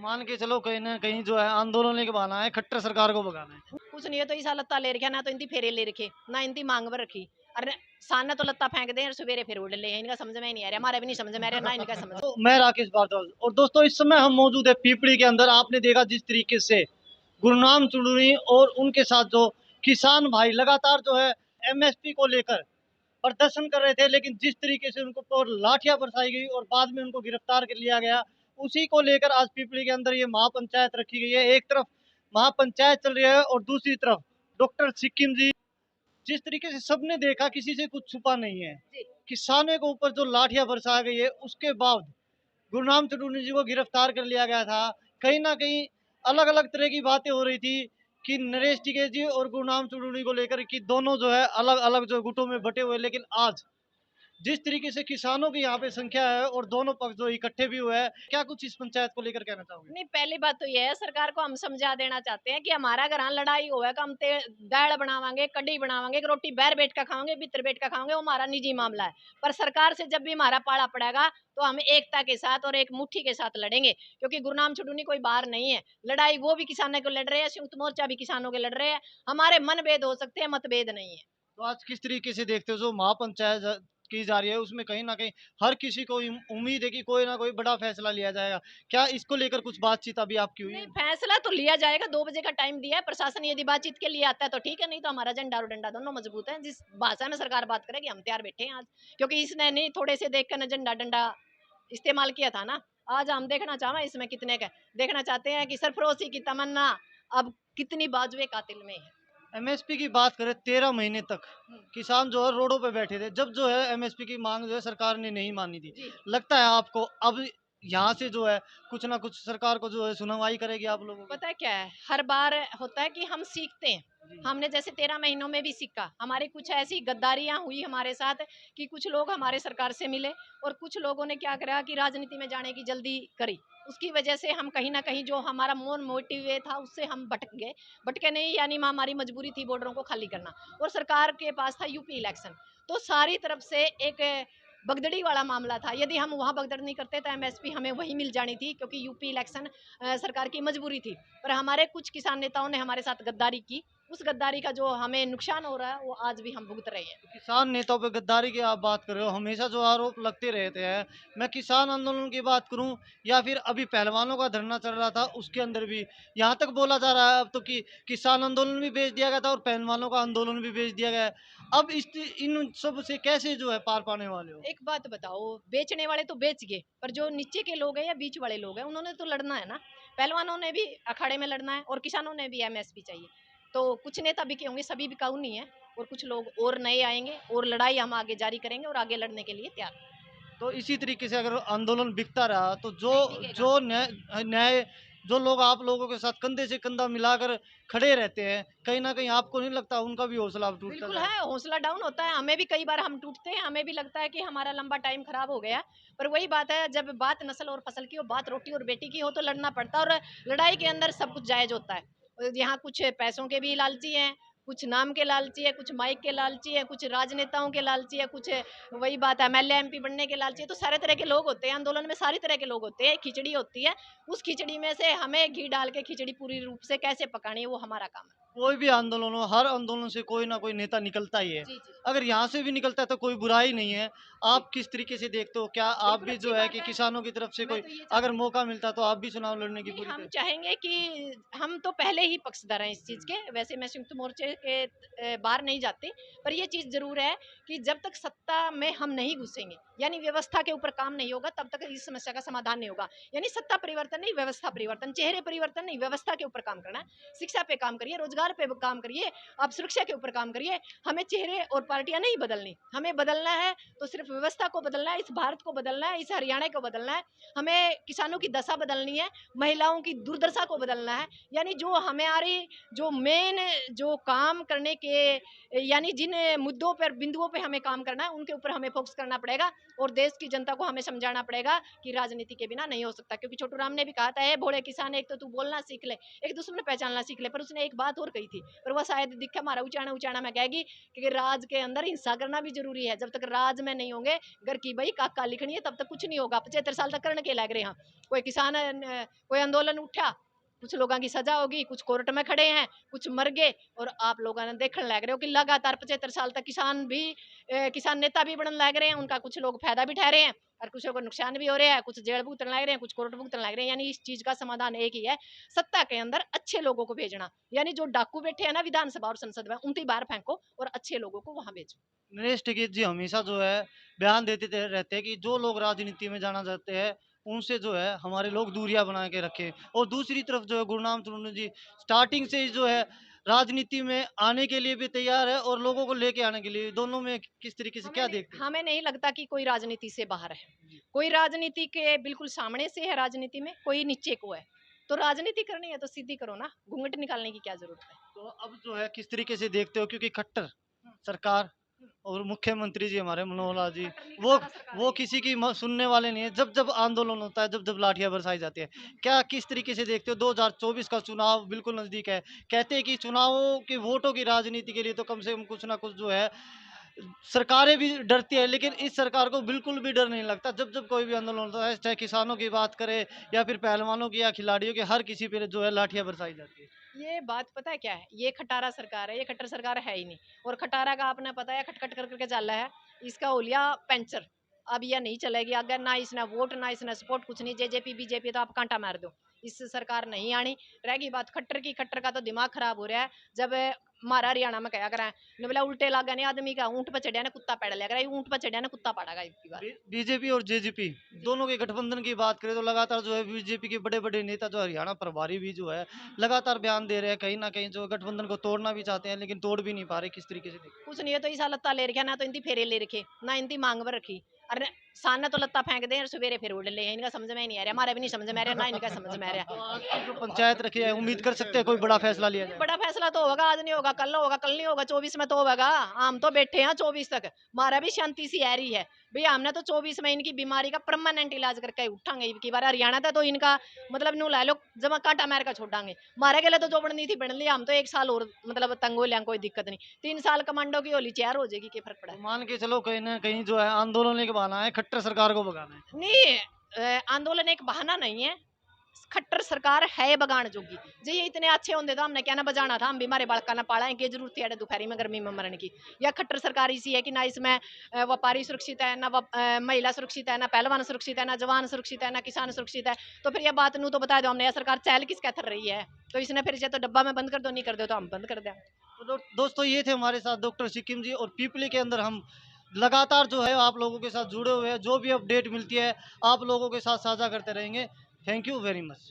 मान के चलो कहीं ना कहीं जो है आंदोलन लेके बहाना है, खट्टर सरकार को भगाना है। कुछ नहीं है तो इसा लत्ता ले रखे ना तो इनकी फेरे ले रखे ना इनकी मांग पर रखी। अरे सामने तो लत्ता फेंक दे और सवेरे फिर उड़ ले, इनका समझ में ही नहीं आ रहा, हमारे भी नहीं समझ में आ रहा ना इनका समझ। तो मैं राकेश भारद्वाज और दोस्तों इस समय हम मौजूद है पीपड़ी के अंदर। आपने देखा जिस तरीके से गुरनाम चुड़ूनी और उनके साथ जो किसान भाई लगातार जो है एमएसपी को लेकर प्रदर्शन कर रहे थे, लेकिन जिस तरीके से उनको पर लाठियां बरसाई गई और बाद में उनको गिरफ्तार कर लिया गया, उसी को लेकर आज पीपली के अंदर ये महापंचायत रखी गई है। एक तरफ महापंचायत चल रही है और दूसरी तरफ डॉक्टर सिक्किम जी। जिस तरीके से सबने देखा, किसी से कुछ छुपा नहीं है। किसानों के ऊपर जो लाठियां बरसा गई है, उसके बाद गुरनाम चुड़ूनी जी को गिरफ्तार कर लिया गया था। कहीं ना कहीं अलग अलग तरह की बातें हो रही थी कि नरेश टिकैत जी और गुरनाम चुड़ूनी को लेकर कि दोनों जो है अलग अलग जो गुटों में बटे हुए, लेकिन आज जिस तरीके से किसानों की यहाँ पे संख्या है और दोनों पक्ष जो इकट्ठे भी हुए हैं, क्या कुछ इस पंचायत को लेकर कहना चाहोगे? नहीं, पहली बात तो ये है, सरकार को हम समझा देना चाहते हैं कि हमारा घर लड़ाई होगा हम दाल बनावांगे, कड़ी बनावांगे, रोटी बैर बैठ का खाओगे, भीतर बैठ का खाओगे, वो हमारा निजी मामला है। पर सरकार से जब भी हमारा पाड़ा पड़ेगा तो हम एकता के साथ और एक मुट्ठी के साथ लड़ेंगे, क्योंकि गुरनाम चुड़ूनी कोई बाहर नहीं है। लड़ाई वो भी किसानों को लड़ रहे हैं, संयुक्त मोर्चा भी किसानों के लड़ रहे हैं। हमारे मनभेद हो सकते हैं, मतभेद नहीं है। तो आज किस तरीके से देखते हो जो महापंचायत की जा रही है, उसमें कहीं ना कहीं हर किसी को उम्मीद है कि कोई ना कोई बड़ा फैसला लिया जाएगा। क्या इसको लेकर कुछ बातचीत अभी आपकी हुई नहीं, है? फैसला तो लिया जाएगा, 2 बजे का टाइम दिया है प्रशासन, यदि बातचीत के लिए आता है तो ठीक है, नहीं तो हमारा झंडा और डंडा दोनों मजबूत है। जिस भाषा में सरकार बात करेगी हम तैयार बैठे हैं आज, क्योंकि इसने नहीं थोड़े से देख कर झंडा डंडा इस्तेमाल किया था ना। आज हम देखना चाहें इसमें कितने का देखना चाहते हैं कि सरफरोशी की तमन्ना अब कितनी बाजुए कातिल में है। एमएसपी की बात करें, 13 महीने तक हम्म, किसान जो है रोडों पे बैठे थे। जब जो है एमएसपी की मांग जो है सरकार ने नहीं मानी थी, जी। लगता है आपको अब यहाँ से जो है कुछ ना कुछ सरकार को जो है सुनवाई करेगी आप लोगों की? पता है क्या है, हर बार होता है कि हम सीखते हैं। जी। हमने जैसे 13 महीनों में भी सीखा, हमारी कुछ ऐसी गद्दारियां हुई हमारे साथ कि कुछ लोग हमारे सरकार से मिले और कुछ लोगों ने क्या करा कि राजनीति में जाने की जल्दी करी। उसकी वजह से हम कहीं ना कहीं जो हमारा मोन मोटिव था उससे हम भटक गए। भटके नहीं, यानी हमारी मजबूरी थी बॉर्डरों को खाली करना, और सरकार के पास था यूपी इलेक्शन। तो सारी तरफ से एक भगदड़ी वाला मामला था। यदि हम वहाँ भगदड़ नहीं करते तो एमएसपी हमें वही मिल जानी थी, क्योंकि यूपी इलेक्शन सरकार की मजबूरी थी। पर हमारे कुछ किसान नेताओं ने हमारे साथ गद्दारी की। उस गद्दारी का जो हमें नुकसान हो रहा है वो आज भी हम भुगत रहे हैं। तो किसान नेताओं पे गद्दारी की आप बात कर रहे हो, हमेशा जो आरोप लगते रहते हैं। मैं किसान आंदोलन की बात करूं या फिर अभी पहलवानों का धरना चल रहा था, उसके अंदर भी यहाँ तक बोला जा रहा है अब तो कि किसान आंदोलन भी भेज दिया गया था और पहलवानों का आंदोलन भी भेज दिया गया है। अब इस इन सब से कैसे जो है पार पाने वाले हो? एक बात बताओ, बेचने वाले तो बेच गए, पर जो नीचे के लोग हैं या बीच वाले लोग हैं उन्होंने तो लड़ना है ना। पहलवानों ने भी अखाड़े में लड़ना है और किसानों ने भी एमएसपी चाहिए। तो कुछ नेता बिके होंगे, सभी बिकाऊ नहीं है, और कुछ लोग और नए आएंगे और लड़ाई हम आगे जारी करेंगे और आगे लड़ने के लिए तैयार हैं। तो इसी तरीके से अगर आंदोलन बिकता रहा तो जो नहीं बिकेगा। जो न्याय न्याय जो लोग आप लोगों के साथ कंधे से कंधा मिलाकर खड़े रहते हैं, कहीं ना कहीं आपको नहीं लगता उनका भी हौसला अब टूटता बिल्कुल जाएगा? है, हौसला डाउन होता है, हमें भी कई बार हम टूटते हैं, हमें भी लगता है कि हमारा लंबा टाइम खराब हो गया। पर वही बात है, जब बात नस्ल और फसल की हो, बात रोटी और बेटी की हो तो लड़ना पड़ता है, और लड़ाई के अंदर सब कुछ जायज होता है। और यहाँ कुछ पैसों के भी लालची हैं, कुछ नाम के लालची है, कुछ माइक के लालची है, कुछ राजनेताओं के लालची है, कुछ वही बात है एमएलए एमपी बनने के लालची है। तो सारे तरह के लोग होते हैं आंदोलन में, सारी तरह के लोग होते हैं। खिचड़ी होती है, उस खिचड़ी में से हमें घी डाल के खिचड़ी पूरी रूप से कैसे पकानी है वो हमारा काम है। कोई भी आंदोलन हो, हर आंदोलन से कोई ना कोई नेता निकलता ही है। जी जी। अगर यहाँ से भी निकलता है तो कोई बुराई नहीं है। आप किस तरीके से देखते हो? क्या आप बिल्कुल भी अच्छी जो है बात कि है। किसानों की तरफ से मैं कोई तो ये अगर चाहती हूँ, मौका मिलता तो आप भी चुनाव लड़ने की नहीं, पूरी हम तरह? चाहेंगे कि हम तो पहले ही पक्षधर हैं इस चीज़ के। वैसे मैं संयुक्त मोर्चे के बाहर नहीं जाती, पर ये चीज़ ज़रूर है कि जब तक सत्ता में हम नहीं घुसेंगे, यानी व्यवस्था के ऊपर काम नहीं होगा, तब तक इस समस्या का समाधान नहीं होगा। यानी सत्ता परिवर्तन नहीं, व्यवस्था परिवर्तन, चेहरे परिवर्तन नहीं, व्यवस्था के ऊपर काम करना है। शिक्षा पे काम करिए, रोजगार पे काम करिए, आप सुरक्षा के ऊपर काम करिए। हमें चेहरे और पार्टियां नहीं बदलनी, हमें बदलना है तो सिर्फ व्यवस्था को बदलना है, इस भारत को बदलना है, इस हरियाणा को बदलना है। हमें किसानों की दशा बदलनी है, महिलाओं की दुर्दशा को बदलना है। यानी जो हमारी जो मेन जो काम करने के, यानी जिन मुद्दों पर बिंदुओं पे हमें काम करना है उनके ऊपर हमें फोकस करना पड़ेगा, और देश की जनता को हमें समझाना पड़ेगा कि राजनीति के बिना नहीं हो सकता। क्योंकि छोटू राम ने भी कहा था, भोले किसान एक तो तू बोलना सीख ले, एक दुश्मन पहचानना सीख ले। पर उसने एक बात और और कही थी, पर वह शायद दिखा मारा उचाना उचाना में कहेगी कि राज के अंदर हिंसा करना भी जरूरी है। जब तक राज में नहीं होंगे घर की भाई काका लिखनी है तब तक कुछ नहीं होगा। 75 साल तक करने के लग रहे हैं। कोई किसान कोई आंदोलन उठा, कुछ लोगों की सजा होगी, कुछ कोर्ट में खड़े हैं, कुछ मर गए, और आप लोगों ने देखने लग रहे हो कि लगातार 75 साल तक किसान नेता भी बनने लग रहे हैं। उनका कुछ लोग फायदा भी ठहरे हैं और कुछ को नुकसान भी हो रहा है, कुछ जेल भुगतने लग रहे हैं, कुछ कोर्ट भुगतने लग रहे हैं। यानी इस चीज का समाधान एक ही है, सत्ता के अंदर अच्छे लोगों को भेजना। यानी जो डाकू बैठे हैं ना विधानसभा और संसद में, उनकी बाहर फेंको और अच्छे लोगों को वहां भेजो। नरेश टिकैत जी हमेशा जो है बयान रहते हैं कि जो लोग राजनीति में जाना चाहते हैं उनसे जो है हमारे लोग दूरियां बना के रखें। और दूसरी तरफ जो है गुरनाम चुनूनी जी स्टार्टिंग से ही जो है राजनीति में आने के लिए भी तैयार है और लोगों को लेके आने के लिए, दोनों में किस तरीके से क्या देखते हैं? हमें नहीं लगता कि कोई राजनीति से बाहर है। कोई राजनीति के बिल्कुल सामने से है, राजनीति में कोई नीचे को है। तो राजनीति करनी है तो सीधी करो ना, घूंघट निकालने की क्या जरूरत है। तो अब जो है किस तरीके से देखते हो, क्योंकि खट्टर सरकार और मुख्यमंत्री जी हमारे मनोहर लाल जी वो वो किसी की सुनने वाले नहीं है। जब जब आंदोलन होता है, जब जब लाठियां बरसाई जाती है, क्या किस तरीके से देखते हो? 2024 का चुनाव बिल्कुल नजदीक है। कहते हैं कि चुनावों के वोटों की राजनीति के लिए तो कम से कम कुछ ना कुछ जो है सरकारें भी डरती है, लेकिन इस सरकार को बिल्कुल भी डर नहीं लगता। जब जब कोई भी आंदोलन होता है, चाहे किसानों की बात करे या फिर पहलवानों की या खिलाड़ियों की, हर किसी पे जो है लाठियां बरसाई जाती है। ये बात पता है क्या है, ये खटारा सरकार है, ये खट्टर सरकार है ही नहीं। और खटारा का आपने पता है खटखट कर करके चल रहा है, इसका होलिया पंचर। अब यह नहीं चलेगी अगर ना इसने वोट ना इसने सपोर्ट, कुछ नहीं। जेजेपी बीजेपी तो आप कांटा मार दो, इस सरकार नहीं आनी। रहेगी बात खट्टर की, खट्टर का तो दिमाग खराब हो रहा है। जब हमारा हरियाणा में क्या करें ने बोला उल्टे लागा नहीं आदमी का, ऊंट पर चढ़िया ने कुत्ता पैड़ लिया, ऊंट पर चढ़िया ने कुत्ता पाड़ेगा इसकी बात। बीजेपी और जेजेपी दोनों के गठबंधन की बात करें तो लगातार जो है बीजेपी के बड़े बड़े नेता जो हरियाणा प्रभारी भी जो है लगातार बयान दे रहे हैं, कहीं ना कहीं जो गठबंधन को तोड़ना भी चाहते हैं लेकिन तोड़ भी नहीं पा रहे। किस तरीके से देखते कुछ नहीं है तो इसा लत्ता ले रखा ना, तो इनकी फेरे ले रखे ना, इनकी मांग पर रखी। अरे सामने तो लत्ता फेंक दे और सवेरे फिर उड़ ले, इनका समझ में ही नहीं आ रहा, हमारे भी नहीं समझ में आ रहा ना इनका समझ में आ हैं? तो रहा। आज की जो पंचायत रखी है, उम्मीद कर सकते हैं कोई बड़ा फैसला लिया जाए? बड़ा फैसला तो होगा, आज नहीं होगा, कल होगा, कल नहीं होगा, 24 में तो होगा। हम तो बैठे हैं 24 तक, हमारा भी शांति सी आ रही है भैया। हमने तो 24 में इनकी बीमारी का परमानेंट इलाज करके उठांगे। की बार हरियाणा था तो इनका मतलब नू ला लो जमा कांटा मार का छोड़ांगे। मारे गले तो जो बननी थी बन लिया, हम तो 1 साल और मतलब तंग हो लिया, कोई दिक्कत नहीं। 3 साल कमांडो की होली चार हो जाएगी, क्या फर्क पड़ा तो मान के चलो कहीं ना कहीं जो है आंदोलन एक बहाना है खट्टर सरकार को भगाना है। नहीं। आंदोलन एक बहाना नहीं है, खट्टर सरकार है बगान जोगी जी। ये इतने अच्छे होंगे तो हमने क्या ना बजाना था, हम भी हमारे बालका ना पाला है, क्या जरूरत है दोपहरी में गर्मी में मरने की। या खट्टर सरकार इसी है कि ना इसमें व्यापारी सुरक्षित है, ना महिला सुरक्षित है, ना पहलवान सुरक्षित है, ना जवान सुरक्षित है, ना किसान सुरक्षित है। तो फिर यह बात नू तो बता दो हमने, यह सरकार चहल किस कहतर रही है। तो इसने फिर तो डब्बा में बंद कर दो, नहीं कर दो तो हम बंद कर दें। तो दोस्तों ये थे हमारे साथ डॉक्टर सिक्किम जी, और पीपली के अंदर हम लगातार जो है आप लोगों के साथ जुड़े हुए हैं। जो भी अपडेट मिलती है आप लोगों के साथ साझा करते रहेंगे। Thank you very much.